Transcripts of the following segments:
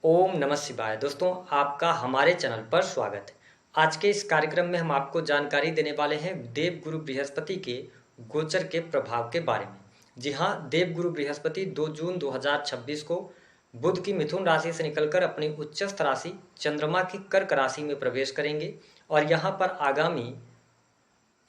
ओम नमः शिवाय। दोस्तों, आपका हमारे चैनल पर स्वागत है। आज के इस कार्यक्रम में हम आपको जानकारी देने वाले हैं देवगुरु बृहस्पति के गोचर के प्रभाव के बारे में। जी हाँ, देवगुरु बृहस्पति 2 जून 2026 को बुध की मिथुन राशि से निकलकर अपनी उच्चस्थ राशि चंद्रमा की कर्क राशि में प्रवेश करेंगे और यहाँ पर आगामी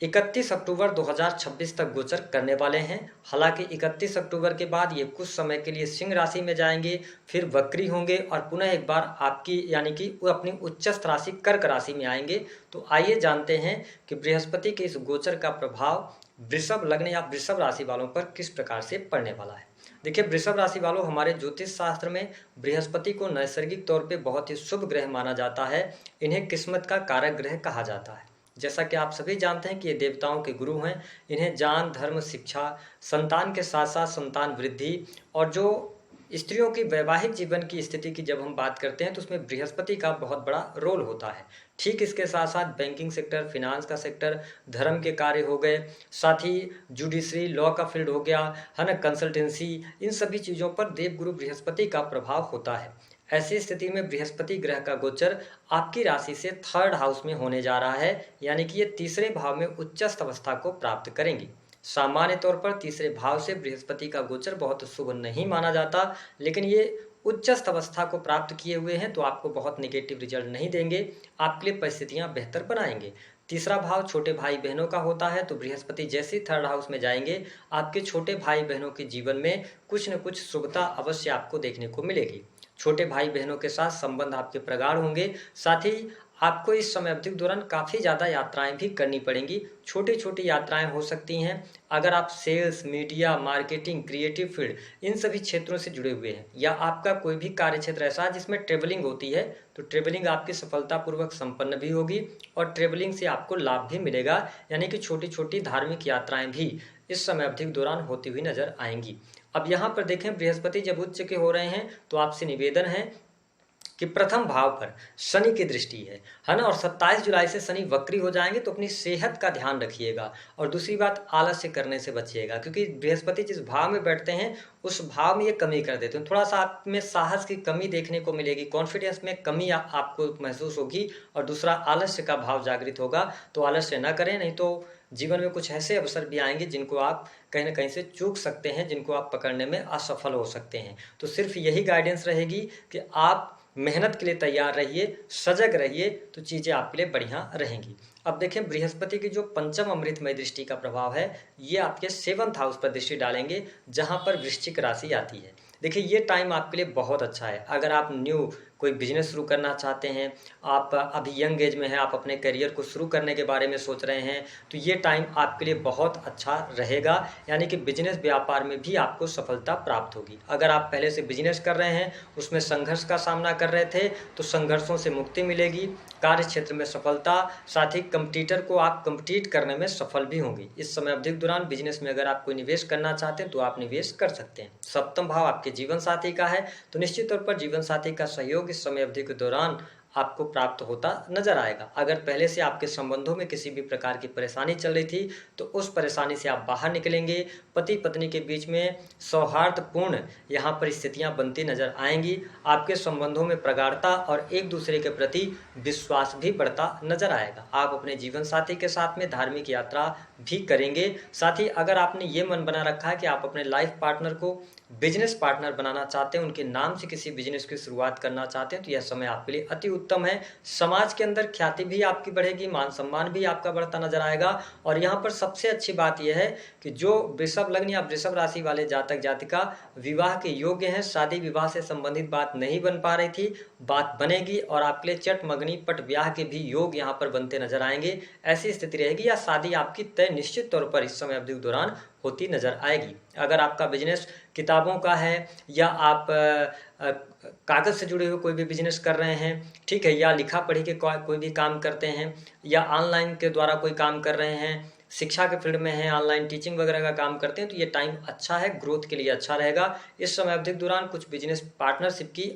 31 अक्टूबर 2026 तक गोचर करने वाले हैं। हालांकि 31 अक्टूबर के बाद ये कुछ समय के लिए सिंह राशि में जाएंगे, फिर वक्री होंगे और पुनः एक बार आपकी यानी कि वो अपनी उच्चस्थ राशि कर्क राशि में आएंगे। तो आइए जानते हैं कि बृहस्पति के इस गोचर का प्रभाव वृषभ लग्न या वृषभ राशि वालों पर किस प्रकार से पड़ने वाला है। देखिए, वृषभ राशि वालों, हमारे ज्योतिष शास्त्र में बृहस्पति को नैसर्गिक तौर पे बहुत ही शुभ ग्रह माना जाता है। इन्हें किस्मत का कारक ग्रह कहा जाता है। जैसा कि आप सभी जानते हैं कि ये देवताओं के गुरु हैं। इन्हें ज्ञान, धर्म, शिक्षा, संतान के साथ साथ संतान वृद्धि और जो स्त्रियों की वैवाहिक जीवन की स्थिति की जब हम बात करते हैं तो उसमें बृहस्पति का बहुत बड़ा रोल होता है। ठीक इसके साथ साथ बैंकिंग सेक्टर, फिनांस का सेक्टर, धर्म के कार्य हो गए, साथ ही जुडिशरी, लॉ का फील्ड हो गया, है ना, कंसल्टेंसी, इन सभी चीज़ों पर देवगुरु बृहस्पति का प्रभाव होता है। ऐसी स्थिति में बृहस्पति ग्रह का गोचर आपकी राशि से थर्ड हाउस में होने जा रहा है, यानी कि ये तीसरे भाव में उच्चस्थ अवस्था को प्राप्त करेंगी। सामान्य तौर पर तीसरे भाव से बृहस्पति का गोचर बहुत शुभ नहीं माना जाता, लेकिन ये उच्चस्थ अवस्था को प्राप्त किए हुए हैं तो आपको बहुत निगेटिव रिजल्ट नहीं देंगे, आपके लिए परिस्थितियां बेहतर बनाएंगे। तीसरा भाव छोटे भाई बहनों का होता है, तो बृहस्पति जैसे थर्ड हाउस में जाएंगे आपके छोटे भाई बहनों के जीवन में कुछ न कुछ शुभता अवश्य आपको देखने को मिलेगी। छोटे भाई बहनों के साथ संबंध आपके प्रगाढ़ होंगे। साथ ही आपको इस समय अवधि के दौरान काफ़ी ज़्यादा यात्राएं भी करनी पड़ेंगी। छोटी छोटी यात्राएं हो सकती हैं। अगर आप sales, media, marketing, creative field, इन सभी क्षेत्रों से जुड़े हुए हैं या आपका कोई भी कार्य क्षेत्र ऐसा है जिसमें ट्रेवलिंग होती है, तो ट्रेवलिंग आपकी सफलतापूर्वक संपन्न भी होगी और ट्रेवलिंग से आपको लाभ भी मिलेगा, यानी कि छोटी छोटी धार्मिक यात्राएं भी इस समय अवधि के दौरान होती हुई नजर आएंगी। अब यहाँ पर देखें, बृहस्पति जब उच्च के हो रहे हैं तो आपसे निवेदन है कि प्रथम भाव पर शनि की दृष्टि है ना, और 27 जुलाई से शनि वक्री हो जाएंगे, तो अपनी सेहत का ध्यान रखिएगा। और दूसरी बात, आलस्य करने से बचिएगा, क्योंकि बृहस्पति जिस भाव में बैठते हैं उस भाव में ये कमी कर देते हैं। थोड़ा सा आप में साहस की कमी देखने को मिलेगी, कॉन्फिडेंस में कमी आपको महसूस होगी। और दूसरा, आलस्य का भाव जागृत होगा, तो आलस्य न करें, नहीं तो जीवन में कुछ ऐसे अवसर भी आएंगे जिनको आप कहीं ना कहीं से चूक सकते हैं, जिनको आप पकड़ने में असफल हो सकते हैं। तो सिर्फ यही गाइडेंस रहेगी कि आप मेहनत के लिए तैयार रहिए, सजग रहिए, तो चीज़ें आपके लिए बढ़िया रहेंगी। अब देखें, बृहस्पति की जो पंचम अमृतमय दृष्टि का प्रभाव है, ये आपके 7th हाउस पर दृष्टि डालेंगे, जहां पर वृश्चिक राशि आती है। देखिए, ये टाइम आपके लिए बहुत अच्छा है। अगर आप न्यू कोई बिजनेस शुरू करना चाहते हैं, आप अभी यंग एज में हैं, आप अपने करियर को शुरू करने के बारे में सोच रहे हैं, तो ये टाइम आपके लिए बहुत अच्छा रहेगा, यानी कि बिजनेस व्यापार में भी आपको सफलता प्राप्त होगी। अगर आप पहले से बिजनेस कर रहे हैं, उसमें संघर्ष का सामना कर रहे थे, तो संघर्षों से मुक्ति मिलेगी, कार्य क्षेत्र में सफलता, साथ ही कंपटीटर को आप कंपीट करने में सफल भी होंगे। इस समय अवधि के दौरान बिजनेस में अगर आप कोई निवेश करना चाहते हैं तो आप निवेश कर सकते हैं। सप्तम भाव आपके जीवन साथी का है, तो निश्चित तौर पर जीवन साथी का सहयोग इस समय अवधि के दौरान आपको प्राप्त होता नजर आएगा। अगर पहले से आपके संबंधों में किसी भी प्रकार की परेशानी चल रही थी तो उस परेशानी से आप बाहर निकलेंगे। पति पत्नी के बीच में सौहार्दपूर्ण यहाँ पर स्थितियाँ बनती नजर आएंगी। आपके संबंधों में प्रगाढ़ता और एक दूसरे के प्रति विश्वास भी बढ़ता नजर आएगा। आप अपने जीवन साथी के साथ में धार्मिक यात्रा भी करेंगे। साथ ही अगर आपने ये मन बना रखा है कि आप अपने लाइफ पार्टनर को बिजनेस पार्टनर बनाना चाहते हैं, उनके नाम से किसी बिजनेस की शुरुआत करना चाहते हैं, तो यह समय आपके लिए अति उत्तम है। समाज के अंदर ख्याति भी आपकी बढ़ेगी, मान सम्मान भी आपका बढ़ता नजर आएगा। और यहाँ पर सबसे अच्छी बात यह है कि जो वृषभ लग्न या वृषभ राशि वाले जातक जातिका विवाह के योग्य हैं, शादी विवाह से संबंधित बात नहीं बन पा रही थी, बात बनेगी और आपके लिए चट मगनी पट ब्याह के भी योग यहाँ पर बनते नजर आएंगे। ऐसी स्थिति रहेगी, या शादी आपकी तय निश्चित तौर पर इस समय अवधि के दौरान होती नजर आएगी। अगर आपका बिजनेस किताबों का है या आप कागज से जुड़े हुए कोई भी बिजनेस कर रहे हैं, ठीक है, या लिखा पढ़ी के कोई भी काम करते हैं, या ऑनलाइन के द्वारा कोई काम कर रहे हैं, शिक्षा के फील्ड में हैं, ऑनलाइन टीचिंग वगैरह का काम करते हैं, तो ये टाइम अच्छा है, ग्रोथ के लिए अच्छा रहेगा। इस समय अवधि के दौरान कुछ बिजनेस पार्टनरशिप की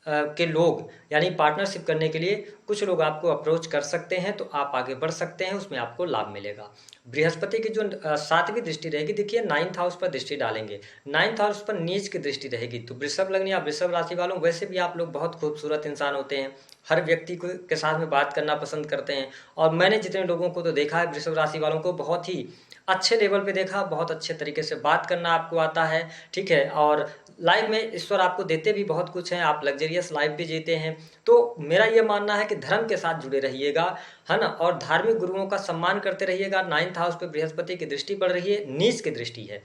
के लोग यानी पार्टनरशिप करने के लिए कुछ लोग आपको अप्रोच कर सकते हैं, तो आप आगे बढ़ सकते हैं, उसमें आपको लाभ मिलेगा। बृहस्पति की जो 7वीं दृष्टि रहेगी, देखिए 9th हाउस पर दृष्टि डालेंगे, 9th हाउस पर नीच की दृष्टि रहेगी। तो वृषभ लग्न या वृषभ राशि वालों, वैसे भी आप लोग बहुत खूबसूरत इंसान होते हैं, हर व्यक्ति को के साथ में बात करना पसंद करते हैं। और मैंने जितने लोगों को तो देखा है वृषभ राशि वालों को, बहुत ही अच्छे लेवल पे देखा, बहुत अच्छे तरीके से बात करना आपको आता है, ठीक है। और लाइफ में ईश्वर आपको देते भी बहुत कुछ हैं, आप लग्जरियस लाइफ भी जीते हैं। तो मेरा ये मानना है कि धर्म के साथ जुड़े रहिएगा, है ना, और धार्मिक गुरुओं का सम्मान करते रहिएगा। 9th हाउस पे बृहस्पति की दृष्टि पड़ रही है, नीच की दृष्टि है,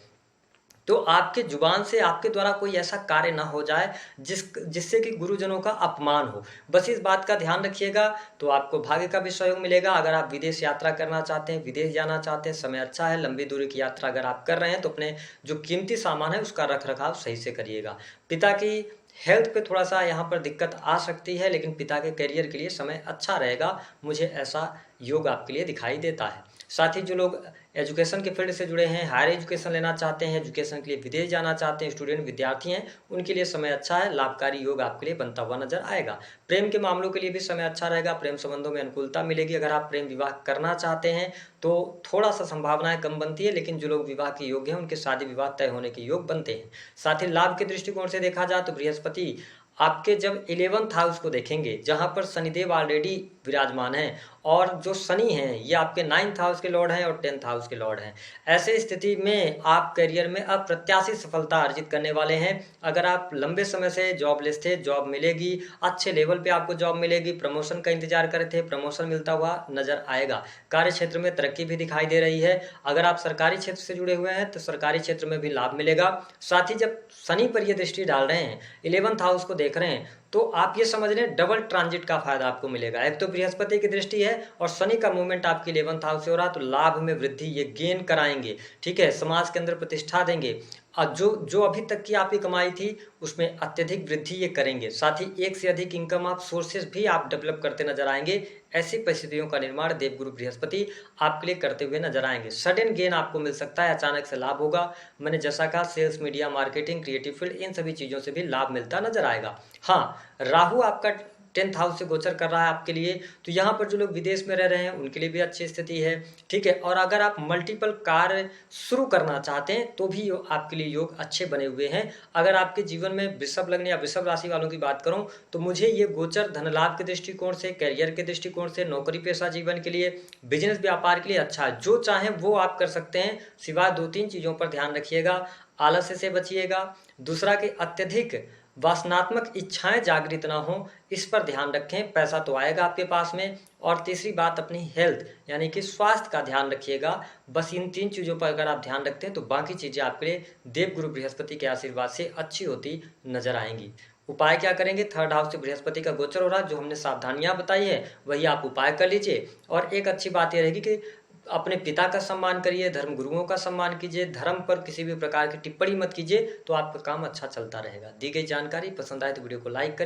तो आपके जुबान से आपके द्वारा कोई ऐसा कार्य ना हो जाए जिससे कि गुरुजनों का अपमान हो, बस इस बात का ध्यान रखिएगा। तो आपको भाग्य का भी सहयोग मिलेगा। अगर आप विदेश यात्रा करना चाहते हैं, विदेश जाना चाहते हैं, समय अच्छा है। लंबी दूरी की यात्रा अगर आप कर रहे हैं तो अपने जो कीमती सामान है उसका रख रखाव सही से करिएगा। पिता की हेल्थ पे थोड़ा सा यहाँ पर दिक्कत आ सकती है, लेकिन पिता के करियर के लिए समय अच्छा रहेगा, मुझे ऐसा योग आपके लिए दिखाई देता है। साथ ही जो लोग एजुकेशन के फील्ड से जुड़े हैं, हायर एजुकेशन लेना चाहते हैं, एजुकेशन के लिए विदेश जाना चाहते हैं, स्टूडेंट विद्यार्थी हैं, उनके लिए समय अच्छा है, लाभकारी योग आपके लिए बनता हुआ नजर आएगा। प्रेम के मामलों के लिए भी समय अच्छा रहेगा, प्रेम संबंधों में अनुकूलता मिलेगी। अगर आप प्रेम विवाह करना चाहते हैं तो थोड़ा सा संभावनाएं कम बनती है, लेकिन जो लोग विवाह के योग्य हैं उनके शादी विवाह तय होने के योग बनते हैं। साथ ही लाभ के दृष्टिकोण से देखा जाए तो बृहस्पति आपके जब 11th हाउस को देखेंगे, जहां पर शनिदेव ऑलरेडी विराजमान है, और जो शनि हैं ये आपके 9th हाउस के लॉर्ड हैं और 10th हाउस के लॉर्ड हैं। ऐसे स्थिति में आप करियर में अप्रत्याशित सफलता अर्जित करने वाले हैं। अगर आप लंबे समय से जॉबलेस थे, जॉब मिलेगी, अच्छे लेवल पे आपको जॉब मिलेगी, प्रमोशन का इंतजार कर रहे थे, प्रमोशन मिलता हुआ नजर आएगा। कार्य क्षेत्र में तरक्की भी दिखाई दे रही है। अगर आप सरकारी क्षेत्र से जुड़े हुए हैं तो सरकारी क्षेत्र में भी लाभ मिलेगा। साथ ही जब शनि पर ये दृष्टि डाल रहे हैं, 11th हाउस को देख रहे हैं, तो आप ये समझ लें डबल ट्रांजिट का फायदा आपको मिलेगा। एक तो बृहस्पति की दृष्टि है और शनि का मूवमेंट आपके 11th हाउस से हो रहा है, तो लाभ में वृद्धि ये गेन कराएंगे, ठीक है, समाज के अंदर प्रतिष्ठा देंगे। और जो अभी तक की आपकी कमाई थी उसमें अत्यधिक वृद्धि ये करेंगे। साथ ही एक से अधिक इनकम आप सोर्सेज भी आप डेवलप करते नजर आएंगे। ऐसी परिस्थितियों का निर्माण देवगुरु बृहस्पति आपके लिए करते हुए नजर आएंगे। सडन गेन आपको मिल सकता है, अचानक से लाभ होगा। मैंने जैसा कहा sales, media, marketing, creative field, इन सभी चीजों से भी लाभ मिलता नजर आएगा। हाँ, राहु आपका 10th हाउस से गोचर कर रहा है आपके लिए, तो यहाँ पर जो लोग विदेश में रह रहे हैं उनके लिए भी अच्छी स्थिति है, ठीक है। और अगर आप मल्टीपल कार्य शुरू करना चाहते हैं तो भी आपके लिए योग अच्छे बने हुए हैं। अगर आपके जीवन में वृषभ लग्न या वृषभ राशि वालों की बात करूं तो मुझे ये गोचर धन लाभ के दृष्टिकोण से, करियर के दृष्टिकोण से, नौकरी पेशा जीवन के लिए, बिजनेस व्यापार के लिए अच्छा है। जो चाहें वो आप कर सकते हैं, सिवाय 2-3 चीज़ों पर ध्यान रखिएगा। आलस्य से बचिएगा, दूसरा कि अत्यधिक वासनात्मक इच्छाएं जागृत ना हो, इस पर ध्यान रखें, पैसा तो आएगा आपके पास में। और तीसरी बात, अपनी हेल्थ यानी कि स्वास्थ्य का ध्यान रखिएगा। बस इन 3 चीज़ों पर अगर आप ध्यान रखते हैं तो बाकी चीज़ें आपके लिए देवगुरु बृहस्पति के आशीर्वाद से अच्छी होती नजर आएंगी। उपाय क्या करेंगे? 3rd हाउस से बृहस्पति का गोचर हो रहा है, जो हमने सावधानियां बताई है वही आप उपाय कर लीजिए। और एक अच्छी बात यह रहेगी कि अपने पिता का सम्मान करिए, धर्म गुरुओं का सम्मान कीजिए, धर्म पर किसी भी प्रकार की टिप्पणी मत कीजिए, तो आपका काम अच्छा चलता रहेगा। दी गई जानकारी पसंद आए तो वीडियो को लाइक करें।